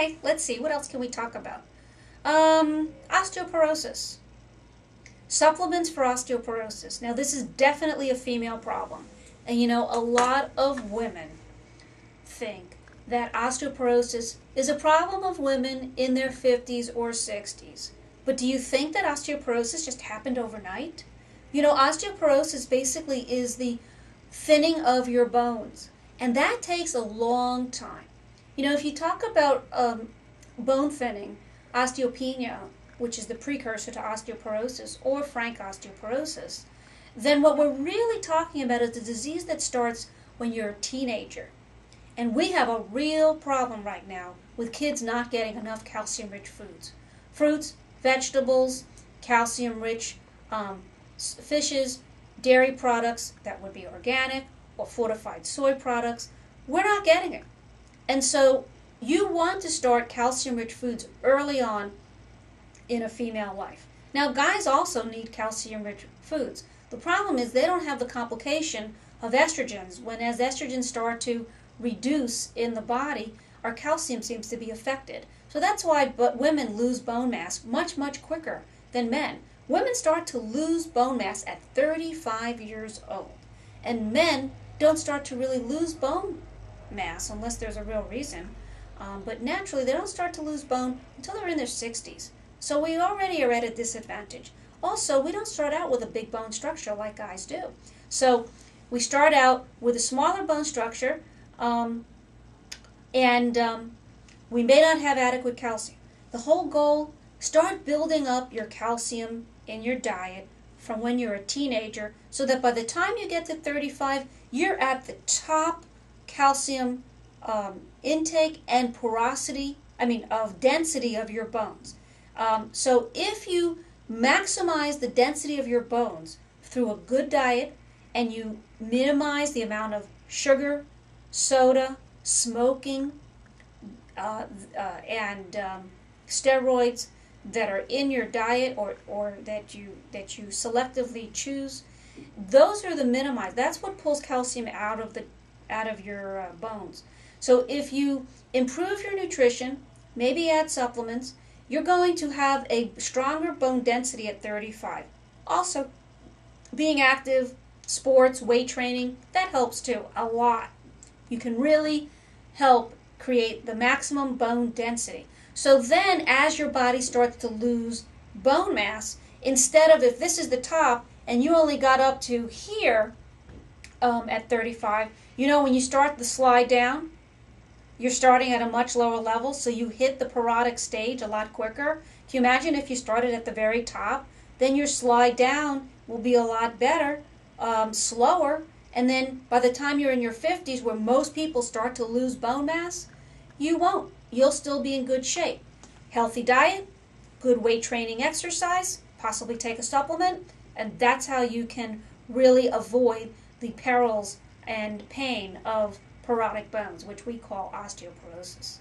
Okay, let's see. What else can we talk about? Osteoporosis. Supplements for osteoporosis. Now, this is definitely a female problem. And you know, a lot of women think that osteoporosis is a problem of women in their 50s or 60s. But do you think that osteoporosis just happened overnight? You know, osteoporosis basically is the thinning of your bones. And that takes a long time. You know, if you talk about bone thinning, osteopenia, which is the precursor to osteoporosis, or frank osteoporosis, then what we're really talking about is the disease that starts when you're a teenager. And we have a real problem right now with kids not getting enough calcium-rich foods. Fruits, vegetables, calcium-rich fishes, dairy products that would be organic, or fortified soy products. We're not getting it. And so you want to start calcium-rich foods early on in a female life. Now, guys also need calcium-rich foods. The problem is they don't have the complication of estrogens. When as estrogens start to reduce in the body, our calcium seems to be affected. So that's why women lose bone mass much, much quicker than men. Women start to lose bone mass at 35 years old. And men don't start to really lose bone mass unless there's a real reason. But naturally, they don't start to lose bone until they're in their 60s. So we already are at a disadvantage. Also, we don't start out with a big bone structure like guys do. So we start out with a smaller bone structure, and we may not have adequate calcium. The whole goal, start building up your calcium in your diet from when you're a teenager, so that by the time you get to 35, you're at the top calcium intake and porosity, of density of your bones. So if you maximize the density of your bones through a good diet, and you minimize the amount of sugar, soda, smoking, and steroids that are in your diet or that you selectively choose, those are the minimized. That's what pulls calcium out of your bones. So if you improve your nutrition, maybe add supplements, you're going to have a stronger bone density at 35. Also, being active, sports, weight training, that helps too, a lot. You can really help create the maximum bone density. So then, as your body starts to lose bone mass, instead of, if this is the top and you only got up to here at 35, you know, when you start the slide down, you're starting at a much lower level, so you hit the parodic stage a lot quicker. Can you imagine if you started at the very top? Then your slide down will be a lot better, slower, and then by the time you're in your 50s, where most people start to lose bone mass, you won't. You'll still be in good shape. Healthy diet, good weight training exercise, possibly take a supplement, and that's how you can really avoid the perils and pain of parodic bones, which we call osteoporosis.